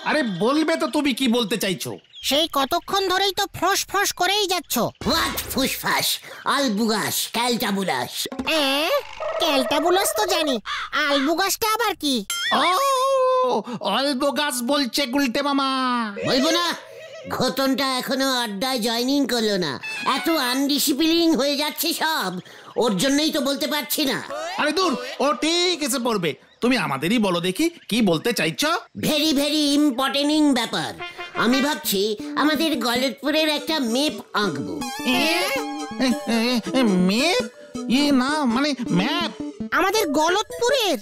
আরে বলবে তো তুমি কি বলতে চাইছো? সেই কতক্ষণ ধরেই তো ফোঁস ফোঁস করেই যাচ্ছ। হোয়াট ফুসফাস, আলবুগাস, ক্যালটাবুলাস। ক্যালটাবুলাস তো জানি, আলবুগাসটা আবার কি? ও অলবোগাস বলছে গুলটে মামা। বলবো না, ঘটনটা এখনো আড্ডায় জয়েনিং করলো না, এত আনডিসিপ্লিন হয়ে যাচ্ছে সব, ওর জন্যই তো বলতে পারছি না। আরে দূর, ও ঠিক এসে পড়বে, তুমি আমাদেরই বলো দেখি কি বলতে চাইছো। ভেরি ভেরি ইম্পর্টেন্ট ব্যাপার। আমি ভাবছি আমাদের গলতপুরের একটা মেপ আঁকবো। মেপ? না মানে ম্যাপ? আমাদের গলতপুরের?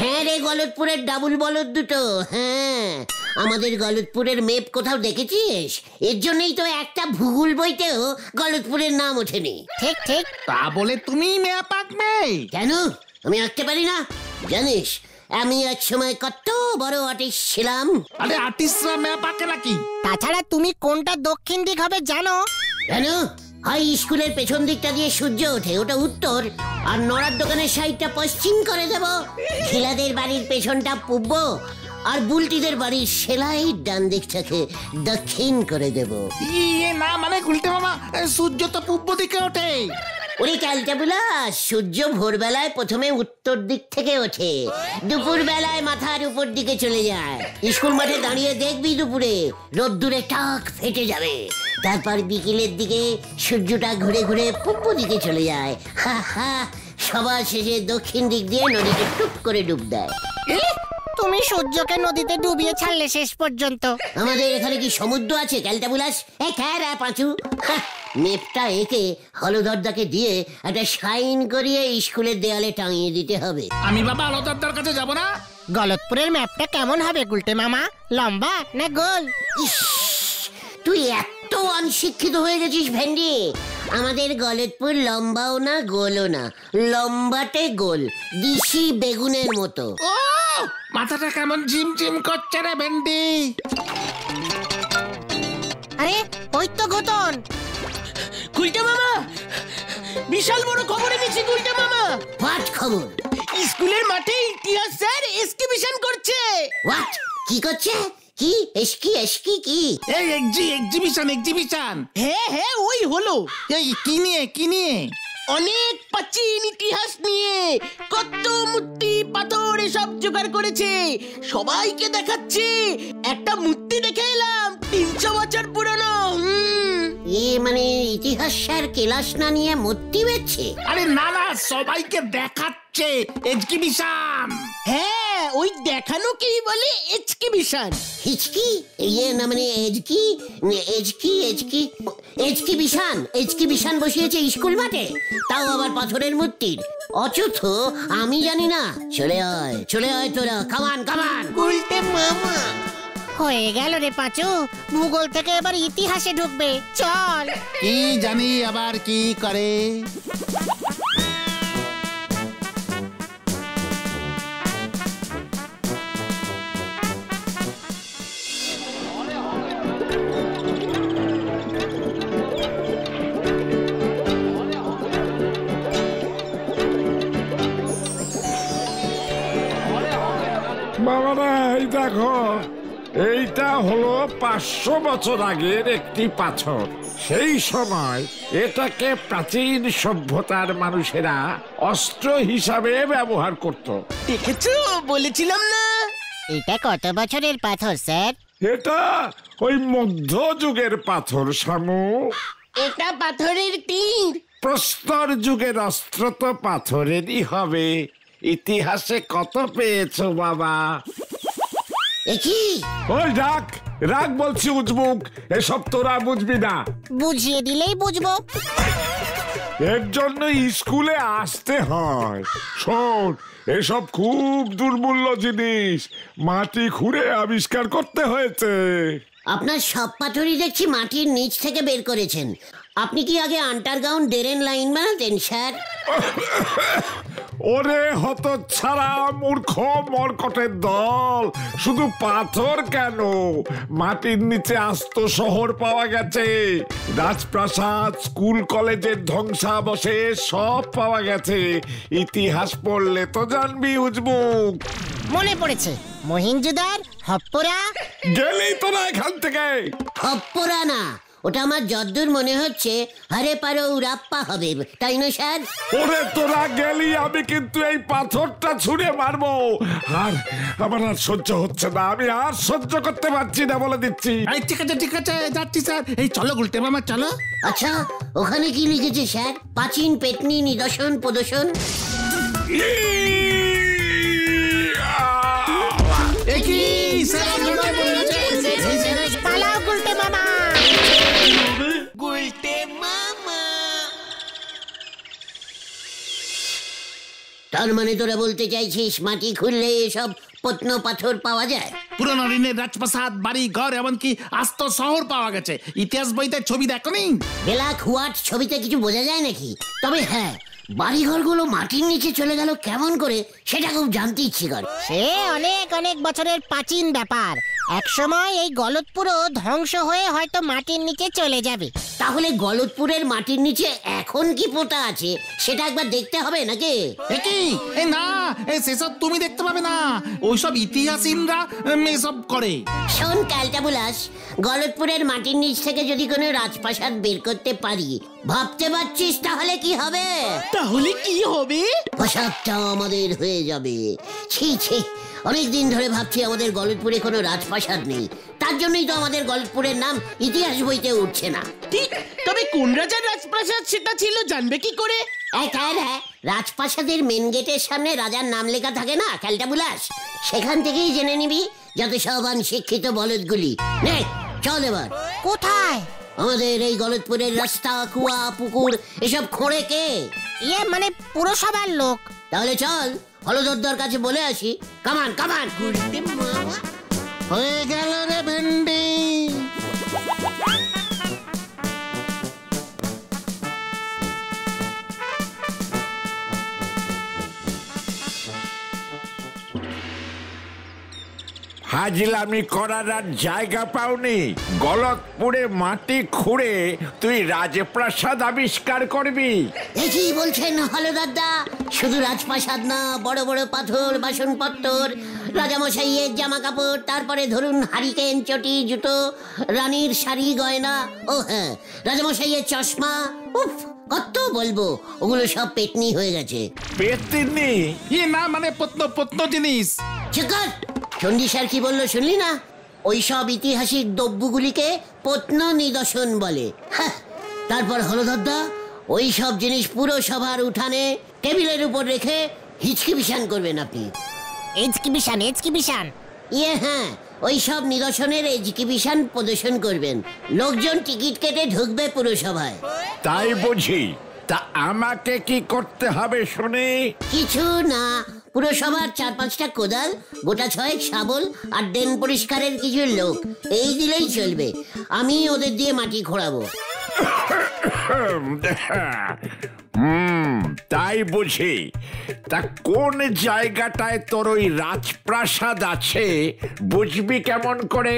হ্যাঁ রে, গলতপুরের ডাবল বলদ দুটো। হ্যাঁ, আমাদের গলতপুরের মেপ কোথাও দেখেছিস? এর জন্যই তো একটা ভূগোল বইতেও গলতপুরের নাম ওঠেনি। ঠিক ঠিক। তা বলে তুমি ম্যাপ আঁকবে? কেন, আমি আঁকতে পারি না? জানিস আমি এক সময় কত বড় আর্টিস্ট ছিলাম। আরে আর্টিস্টরা ম্যাপ আঁকে নাকি? তাছাড়া তুমি কোনটা দক্ষিণ দিক হবে জানো? কেন? হাই স্কুলের পেছন দিকটা দিয়ে সূর্য ওঠে, ওটা উত্তর, আর নড়ার দোকানের সাইডটা পশ্চিম করে দেব। ঝিলাদের বাড়ির পেছনটা পূর্ব, আর বুলটিদের বাড়ির সেলাই ডান দিকটাকে দক্ষিণ করে দেব। না মানে গুলটে মামা, সূর্য তো পূর্ব দিকে ওঠে। ওরে ক্যালটাবুলাস, সূর্য ভোরবেলায় প্রথমে উত্তর দিক থেকে ওঠে, দুপুর বেলায় মাথার উপর দিকে চলে যায়। স্কুল মাঠে দাঁড়িয়ে দেখবি দুপুরে রোদ্দুরে টাক ফেটে যাবে, তারপর বিকেলের দিকে সূর্যটা ঘুরে ঘুরে পূর্ব দিকে চলে যায়। হা হা, সবার শেষে দক্ষিণ দিক দিয়ে নদীতে টুপ করে ডুব দেয়। তুমি সূর্যকে নদীতে ডুবিয়ে ছাড়লে শেষ পর্যন্ত। আমাদের এখানে কি সমুদ্র আছে ক্যালটাবুলাস? পাঁচু, মেপটা এঁকে হলদরদাকে দিয়ে একটা সাইন করিয়ে স্কুলের দেয়ালে টাঙিয়ে দিতে হবে। আমি বাবা আলোদারদার কাছে যাব না। গলতপুরের ম্যাপটা কেমন হবে গুলটে মামা, লম্বা না গোল? ইস, তুই এত অনশিক্ষিত হয়ে গেছিস ভেন্ডি। আমাদের গলতপুর লম্বাও না গোলও না, লম্বাটে গোল, দিশি বেগুনের মতো। ও মাথাটা কেমন ঝিমঝিম করছে রে ভেন্ডি। আরে ওই তো ঘটন। গুলটে মামা, বিশাল বড় খবর এনেছি গুলটে মামা। হোয়াট খবর? স্কুলের মাঠে ইতিহাস স্যার এক্সিবিশন করছে। হোয়াট? কি করছে? কি এসকি এসকি কি? এই এক্সিবিশন। হ্যাঁ হ্যাঁ, ওই হলো। এই কি নিয়ে? অনেক প্রাচীন ইতিহাস নিয়ে কত মূর্তি পাথর এসব জোগাড় করেছে, সবাইকে দেখাচ্ছে। একটা মূর্তি দেখে এলাম 300 বছর পুরনো। মানে ইতিহাস স্যার ক্লাস না নিয়ে মূর্তি বেচছে? আরে না সবাইকে দেখাচ্ছে এক্সিবিশন। হ্যাঁ, ওই দেখানোকেই বলে এক্সিবিশন। হিচকি? না মানে এক্সিবিশন বসিয়েছে স্কুল মাঠে, তাও আবার পাথরের মূর্তির। অচথ আমি জানি না। চলে আয় তোরা, কামান। গুলটে মামা, হয়ে গেল রে পাঁচু, ভূগোল থেকে এবার ইতিহাসে ঢুকবে, চল। কি জানি আবার কি করে। বাবারা এই দেখো, এইটা হলো 500 বছর আগের একটি পাথর। সেই সময় এটাকে প্রাচীন সভ্যতার মানুষেরা অস্ত্র হিসাবে ব্যবহার করত। দেখেছো, বলেছিলাম না। এটা কত বছরের পাথর স্যার? এটা ওই মধ্যযুগের পাথর শামু। এটা পাথরের তীর। প্রস্তর যুগের অস্ত্র তো পাথরেরই হবে। ইতিহাসে কত পেয়েছো বাবা। একই ওই রাগ বলছি উজবুক, এসব তোরা বুঝবি না। বুঝিয়ে দিলেই বুঝবো। এর জন্য স্কুলে আসতে হয়। শোন, এসব খুব দুর্মূল্য জিনিস, মাটি খুঁড়ে আবিষ্কার করতে হয়েছে। আপনার সব পাথরই দেখছি মাটির নিচ থেকে বের করেছেন। আপনি কি আগে আন্ডারগ্রাউন্ড ড্রেন লাইন বানাতেন স্যার? ওরে হতচ্ছাড়া মূর্খ মরকটের দল, শুধু পাথর কেন, মাটির নিচে আস্ত শহর পাওয়া গেছে, রাজপ্রাসাদ, স্কুল কলেজের ধ্বংসাবশেষ সব পাওয়া গেছে। ইতিহাস পড়লে তো জানবি উজবুক। মনে পড়েছে, মহিঞ্জুদার, হপ্পরা। গেলেই তো না এখান থেকে। হপ্পরা না, ওটা আমার যদ্দূর মনে হচ্ছে হারে পারো উরাপ্পা হবে, তাই না স্যার? ওরে তোরা গেলি, আমি কিন্তু এই পাথরটা ছুঁড়ে মারবো। আর আমার আর সহ্য হচ্ছে না, আমি আর সহ্য করতে পারছি না বলে দিচ্ছি। এই ঠিক আছে যাচ্ছি স্যার। এই চলো গুলটে মামা চলো। আচ্ছা, ওখানে কি লিখেছে স্যার? প্রাচীন পেতনি নিদর্শন প্রদর্শন। পালাও গুলটে মামা। তার মানে তোরা বলতে চাইছিস মাটি খুললে এসব প্রত্ন পাথর পাওয়া যায়? পুরনো ঋণের রাজপ্রাসাদ, বাড়ি ঘর, এমনকি আস্ত শহর পাওয়া গেছে। ইতিহাস বইতে ছবি দেখনি? ব্ল্যাক হোয়াইট ছবিতে কিছু বোঝা যায় নাকি? তবে হ্যাঁ, বাড়িঘরগুলো মাটির নিচে চলে গেল কেমন করে, সেটা খুব জানতে ইচ্ছে করে। সে অনেক অনেক বছরের প্রাচীন ব্যাপার। একসময় এই গলতপুরও ধ্বংস হয়ে হয়তো মাটির নিচে চলে যাবে। তাহলে গলতপুরের মাটির নিচে এখন কি পোতা আছে সেটা একবার দেখতে হবে নাকি? কি না, সেসব তুমি দেখতে পাবে না, ওইসব ইতিহাসীনরা এসব করে। শোন ক্যালটাবুলাস, গলতপুরের মাটির নিচ থেকে যদি কোনো রাজপ্রাসাদ বের করতে পারি, ভাবতে পারছিস তাহলে কি হবে? তাহলে কি হবে? প্রাসাদটা আমাদের হয়ে যাবে। ছি ছি, অনেকদিন ধরে ভাবছি আমাদের গলতপুরে কোনো রাজপ্রাসাদ নেই, তার জন্যই তো আমাদের গলতপুরের নাম ইতিহাস বইতে উঠছে না। ঠিক, তবে কোন রাজার রাজপ্রাসাদ সেটা ছিল জানবে কি করে? রাজপ্রাসাদের মেন গেটের সামনে রাজার নাম লেখা থাকে না ক্যালটাবুলাস, সেখান থেকেই জেনে নিবি, যত সব শিক্ষিত বলদগুলি। নে চল এবার। কোথায়? আমাদের এই গলতপুরের রাস্তা, কুয়া, পুকুর এসব খোঁড়ে কে? মানে পুরসভার লোক। তাহলে চল হলদরদার কাছে বলে আসি। কামান কামান। হয়ে গেল রে ভেন্ডি। হাজলামি করার আর জায়গা পাওনি? গলতপুরে মাটি খুঁড়ে তুই রাজপ্রাসাদ আবিষ্কার করবি? এ কি বলছেন হলদরদা? শুধু রাজপ্রাসাদ না, বড় বড় পাথর, বাসনপত্র, রাজামশাইয়ের জামা কাপড়, তারপরে ধরুন হারিকেন, চটি, জুতো, রানীর শাড়ি, গয়না, ও হ্যাঁ রাজামশাইয়ের চশমা, উফ কত বলবো, ওগুলো সব পেতনি হয়ে গেছে। পেতনি? না মানে প্রত্ন জিনিস। চিকট, চন্ডী স্যার কি বললো শুনলি না? ওই সব ঐতিহাসিক দ্রব্যগুলিকে প্রত্ন নিদর্শন বলে। তারপর হলদরদা, ওই সব জিনিস পুরো সভার উঠানে টেবিলের উপর রেখে হিচকি বিছান করবেন আপনি। এজকিবিশান। হ্যাঁ, ওই সব নিদর্শনের এজকিবিশান প্রদর্শন করবেন। লোকজন টিকিট কেটে ঢুকবে পুরসভায়। তাই বুঝি? তা আমাকে কি করতে হবে শুনি? কিছু না, পুরসভার 4-5টা কোদাল, গোটা 6 শাবল আর ড্রেন পরিষ্কারের কিছু লোক, এই দিলেই চলবে। আমি ওদের দিয়ে মাটি খোঁড়াবো। তাই বুঝি? তা কোন জায়গাটায় তোর ওই রাজপ্রাসাদ আছে বুঝবি কেমন করে?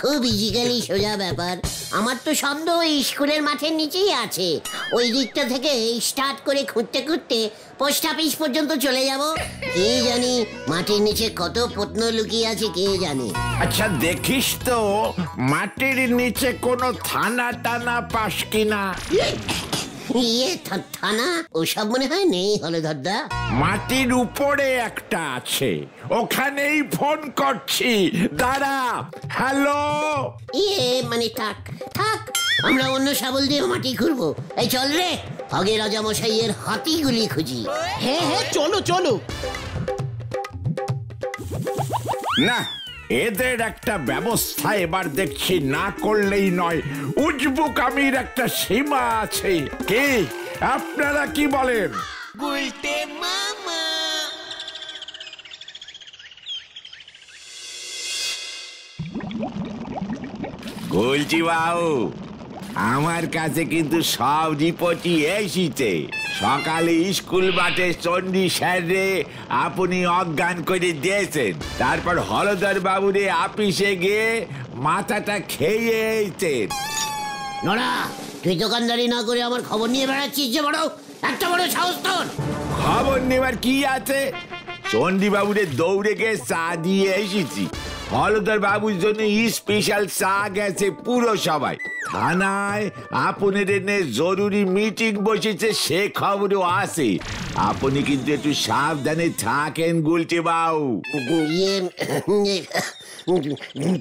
খুব ইজিক্যালি সোজা ব্যাপার। আমার তো সন্দেহ স্কুলের মাঠের নিচেই আছে। ওই দিকটা থেকে স্টার্ট করে খুঁড়তে খুঁড়তে পোস্ট অফিস পর্যন্ত চলে যাব। কে জানি মাটির নিচে কত প্রত্ন লুকিয়ে আছে, কে জানে। আচ্ছা দেখিস তো মাটির নিচে কোনো থানা টানা পাস কিনা। থানা ওসব মনে হয় নেই হলদরদা। মাটির উপরে একটা আছে, ওখানেই ফোন করছি, দাঁড়া। হ্যালো। মানে থাক থাক, আমরা অন্য শাবল দিয়ে মাটি খুঁড়বো। এই চল রে, আগে রাজামশাইয়ের হাতিগুলি খুঁজি। হ্যাঁ হ্যাঁ চলো চলো। না, এদের একটা ব্যবস্থা এবার দেখছি না করলেই নয়। উজবুকামির একটা সীমা আছে। কি আপনারা কি বলেন? বলছি বাবু, আমার কাছে কিন্তু সব রিপোর্টই এসেছে। সকালে স্কুল মাঠে চণ্ডী স্যারে আপনি অজ্ঞান করে দিয়েছেন, তারপর হলধর বাবুরে আপিসে গিয়ে মাথাটা খেয়েছেন। নড়া, তুই দোকানদারি না করে আমার খবর নিয়ে বেড়াচ্ছিস যে বড়, একটা বড় সাহস তোর। খবর নেবার কি আছে? চণ্ডী বাবুরে দৌড়ে গিয়ে চা দিয়ে এসেছি। হলধর বাবুর জন্য স্পেশাল চা গেছে পুরো সবাই। থানায় আপনাদের এনে জরুরি মিটিং বসেছে, সে খবরও আছে। আপনি কিন্তু একটু সাবধানে থাকেন গুলটে বাবু।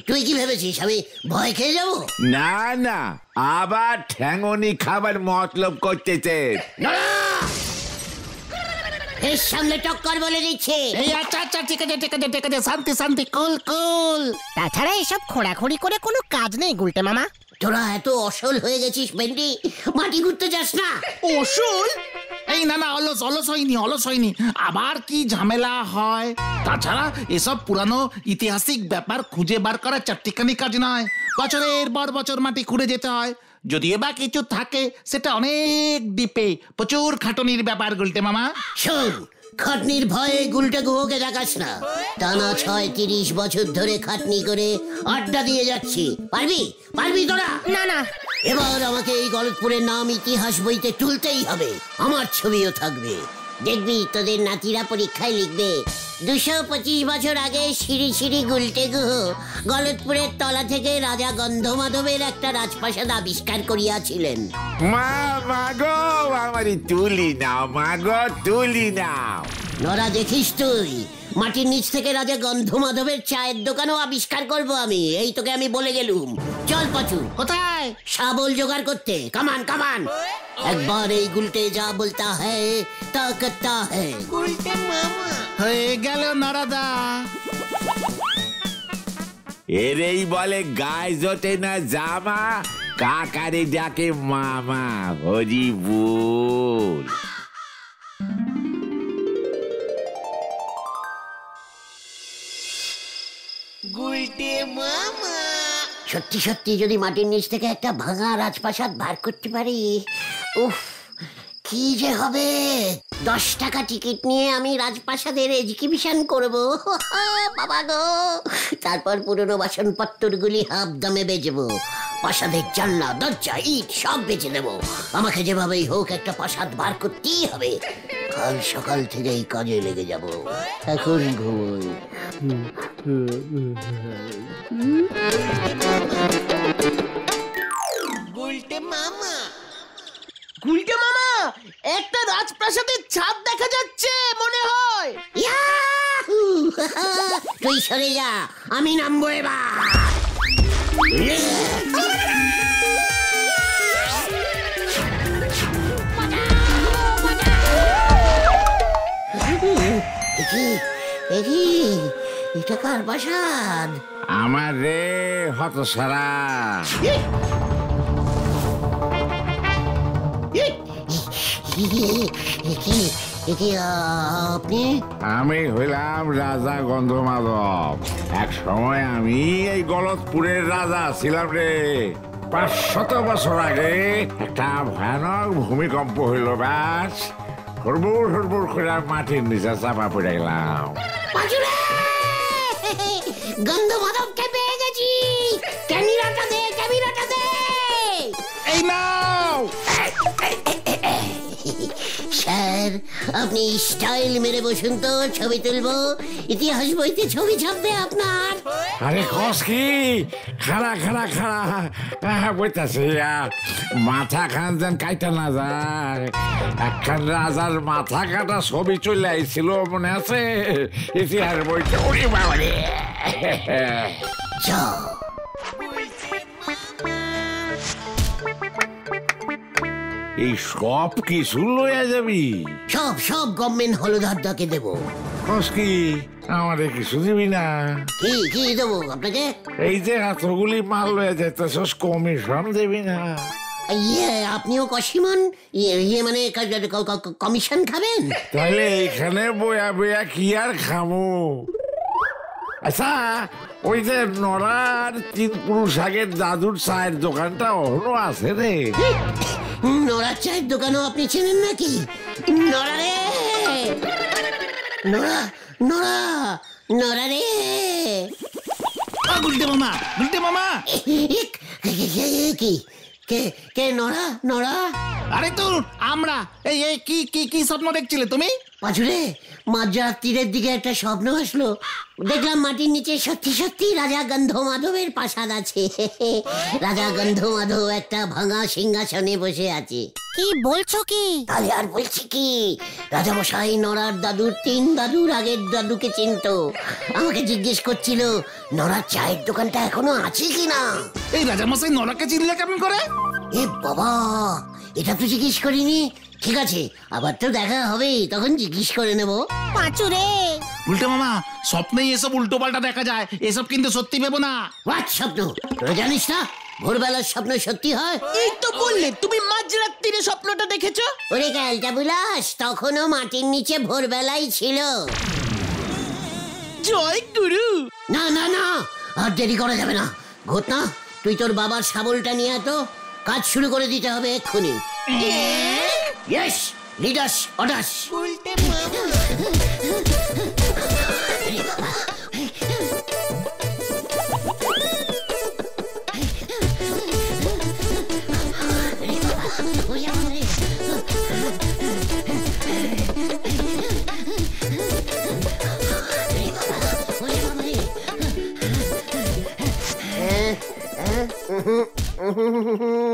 তুই কি ভেবেছিস আমি ভয় খেয়ে যাবো? না না, আবার ঠ্যাঙনি খাবার মতলব করতেছেন। এর সামনে টক্কর বলে দিচ্ছে। এই আচ্ছা আচ্ছা, ঠিক আছে ঠিক আছে ঠিক আছে, শান্তি শান্তি, কুল কুল। তাছাড়া এসব খোঁড়াখড়ি করে কোনো কাজ নেই গুলটে মামা। তোরা এত অসল হয়ে গেছিস ভেন্ডি, মাটি ঘুরতে যাস না। অসুল? এই না না, অলস অলস হয়নি, আবার কি ঝামেলা হয়। তাছাড়া এসব পুরানো ঐতিহাসিক ব্যাপার খুঁজে বার করা চারটিখানি কাজ নয়, বছরের পর বছর মাটি খুঁড়ে যেতে হয়। যদিও বা কিছু থাকে সেটা অনেক ডিপে, প্রচুর খাটনির ব্যাপার গুলটে মামা। শোন, খাটনির ভয়ে গুলটে গুহকে দেখাস না। টানা ৩৬ বছর ধরে খাটনি করে আড্ডা দিয়ে যাচ্ছি। পারবি তোরা? না না, এবার আমাকে এই গলতপুরের নাম ইতিহাস বইতে তুলতেই হবে। আমার ছবিও থাকবে। দেখবি তোদের নাতিরা পরীক্ষায় লিখবে ২২৫ বছর আগে সিঁড়ি সিঁড়ি গুলটে গুহ গলতপুরের তলা থেকে রাজা গন্ধমাধবের একটা রাজপ্রাসাদ আবিষ্কার করিয়াছিলেন। মা মাগো, আমারই তুলি নাও, মাগো তুলি নাও। নরা, দেখিস তুই, মাটির নিচ থেকে রাজা গন্ধমাধবের চায়ের দোকানও আবিষ্কার করব আমি। এই তোকে আমি বলে গেলুম। চল পাচু। কোথায়? শাবল জোগাড় করতে। কামান কামান। একবার এই গুলটে যা বলতা হ্যায় তা করতা হ্যায়। হয়ে গেল নারাদা। এরেই বলে গায়ে জোটে না জামা, কাকারে ডাকে মামা। হরি বল। সত্যি সত্যি যদি মাটির নিচ থেকে একটা ভাঙা রাজপ্রাসাদ বার করতে পারি, উফ, কি যে হবে। 10 টাকা টিকিট নিয়ে আমি রাজপ্রাসাদের এক্সিবিশন করব, বাবা গো। তারপর পুরনো বাসনপত্রগুলি হাফ দামে বেচবো। প্রাসাদের জানলা দরজা ইট সব বেচে দেবো। আমাকে যেভাবেই হোক একটা প্রাসাদ বার করতেই হবে। কাল সকাল থেকেই কাজে লেগে যাব। এখন ঘুমোই। গুলটে মামা, একটা রাজপ্রাসাদের ছাদ দেখা যাচ্ছে মনে হয়। ইয়াহু! তুই সরে যা, আমি নামবো এবার। এটা কার প্রাসাদ? আমার রে হতসারা। আপনি? আমি হইলাম রাজা গন্ধমাধব। এক সময় আমি এই গলতপুরের রাজা ছিলাম রে। ৫০০ বছর আগে একটা ভয়ানক ভূমিকম্প হইল, ব্যাস হুড়বুড় হুড়বুড় করে মাটির নিচে চাপা পড়ে গেলাম। গন্ধমাধবকে পেয়ে গেছি। ক্যামেরাটা দে, ক্যামেরাটা দে। এই নাও। স্যার, আপনি স্টাইল মেরে বসুন তো, ছবি তুলবো। ইতিহাস বইতে ছবি ছাপবে আপনার। আরে কস কি? খাড়া খাড়া খাড়া বইতাছে। মাথা খান যেন কাইটা না যায়। একখান রাজার মাথা কাটা ছবি চলে আইছিল, মনে আছে? ইতিহাস বইতে। ওরে বাবা রে। যাও। এই সব কিছু লইয়া যাবি? সব গভর্নমেন্ট হলদারদাকে দেবো। কস কি? আমারে কিছু দিবি না? কি দেবো আপনাকে? এই যে এতগুলি মাল লইয়া যেতেছস, কমিশন দিবি না? আপনিও কসিমন? মানে কমিশন খাবেন? তাহলে এইখানে বয়া বয়া কি আর খামু? আচ্ছা, ওই যে নড়ার 3 পুরুষ আগের দাদুর চায়ের দোকানটা এখনো আছে রে? নড়ার চায়ের দোকানও আপনি চেনেন নাকি? নড়া রে, নড়া নড়া নড়া রে। গুলটে মামা, গুলটে মামা। কি কে কে নড়া নড়া? আরে তো আমরা। এই এই কি কি কি স্বপ্ন দেখছিলে তুমি? পাঁচুরে, মাঝরাত্রির দিকে একটা স্বপ্ন আসলো। দেখলাম মাটির নিচে সত্যি সত্যি রাজা গন্ধমাধবের প্রাসাদ আছে। রাজা গন্ধমাধব একটা ভাঙা সিংহাসনে বসে আছে। কি বলছো কি? তাহলে আর বলছি কি, রাজামশাই নড়ার দাদুর 3 দাদুর আগের দাদুকে চিনতো। আমাকে জিজ্ঞেস করছিল নড়ার চায়ের দোকানটা এখনো আছে কিনা। এই রাজামশাই নরাকে চিনলে কেমন করে? এ বাবা, এটা তো জিজ্ঞেস করিনি। ঠিক আছে, আবার তো দেখা হবে, তখন জিজ্ঞেস করে নেব। পাঁচুরে, উল্টে মামা, স্বপ্নেই এসব উল্টো পাল্টা দেখা যায়, এসব কিন্তু সত্যি ভেবো না। হোয়াট স্বপ্ন? তোরা জানিস না ভোরবেলার স্বপ্ন সত্যি হয়? এই তো বললে তুমি মাঝরাত্রিরে স্বপ্নটা দেখেছো। ওরে ক্যালটা বুলাস, তখনও মাটির নিচে ভোরবেলাই ছিল। জয় গুরু। না না না, আর দেরি করা যাবে না। ঘটনা, তুই তোর বাবার শাবলটা নিয়ে এত, কাজ শুরু করে দিতে হবে এক্ষুনি। ইয়েস, লিডাস অর্ডাস।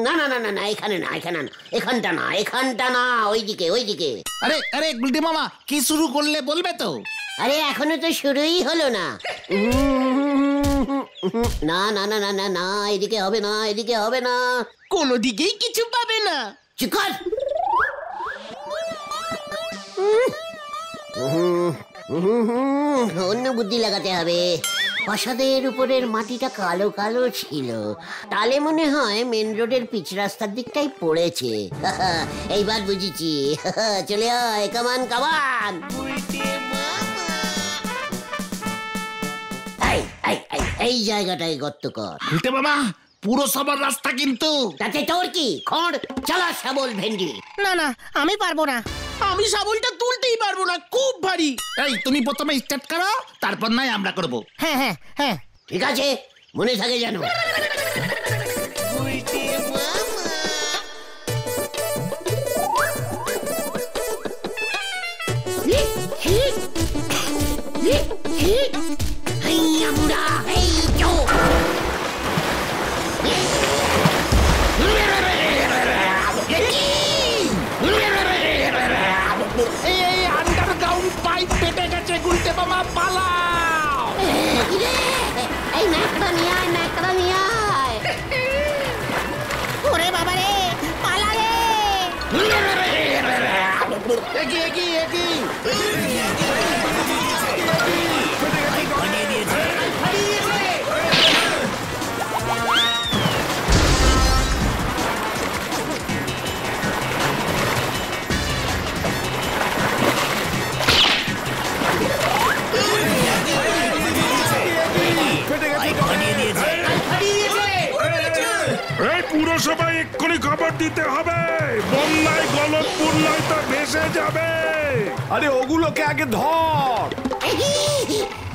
না না না না না, এখানে না, এখানে না, এখানটা না, এখানটা না, ওইদিকে ওইদিকে। আরে আরে গুলটে মামা, কি শুরু করলে বলবে তো? আরে এখনো তো শুরুই হলো না। না না না না না না, এদিকে হবে না, এদিকে হবে না। কোনো দিকেই কিছু পাবে না। চুপ কর। অন্য বুদ্ধি লাগাতে হবে। প্রাসাদের উপরের মাটিটা কালো কালো ছিল, তাহলে মনে হয় মেন রোডের পিচ রাস্তার দিকটাই পড়েছে। এইবার বুঝেছি। চলে আয়, কামান কামান। এই জায়গাটায় গর্ত কর। গুলটে মামা, পুরো সবার রাস্তা কিন্তু। তাতে তোর কি? খড় চালা, শাবল ভেন্ডি। না না, আমি পারবো না। আমি শাবলটা তুলতেই পারবো না, খুব ভারী। এই তুমি প্রথমে স্টার্ট করো, তারপর নয় আমরা করব। হ্যাঁ হ্যাঁ হ্যাঁ, ঠিক আছে, মনে থাকে যেন। আন্ডারগ্রাউন্ড পাইপ পেটে গেছে, গুলটে মামা পালাও। এই ম্যাকড়া নিয়ে আয়, ম্যাকড়া নিয়ে আয়। ওরে বাবা রে, পালা রে। এগিয়ে এগিয়ে এগিয়ে। এই পুরসভায় এক্ষুনি খবর দিতে হবে, বন্যায় গলতপুর নয়তো ভেসে যাবে। আরে ওগুলোকে আগে ধর।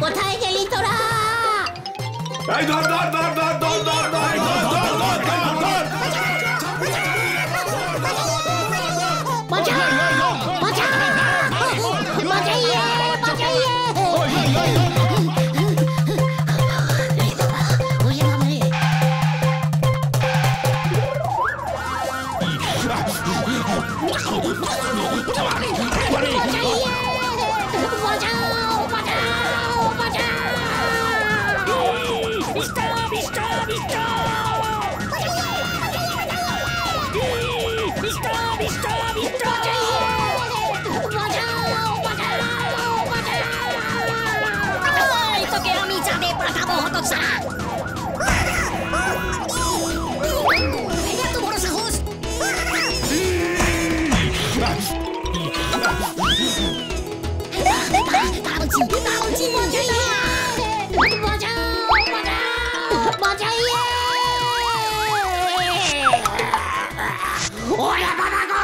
কোথায় গেলি তোরা? এই ধর ধর ধর ধর ধর ধর ধর ধর ধর ধর ধর ধর। বাঁচাও, বাঁচাও, বাঁচাইয়ে, বাঁচাইয়ে। তোকে আমি চাঁদে পাঠাবো, হতো সারা। এত বড় সাহস! তাড়া বলছি, বাঁচাইয়ে ওরে বাবা গো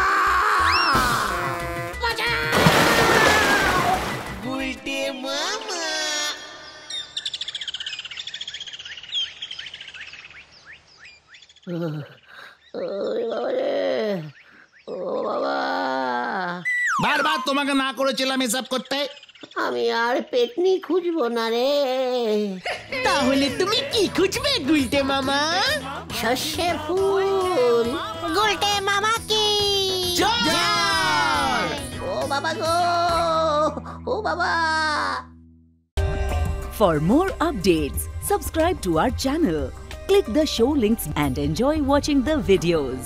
বারবার তোমাকে না করেছিলাম এসব করতে। আমি আর পেতনি খুঁজবো না রে। তাহলে তুমি কি খুঁজবে গুলটে মামা? সর্ষে ফুল। গুলটে মামা কি ও বাবা গো, ও বাবা। For more updates, subscribe to our channel, click the show links and enjoy watching the videos.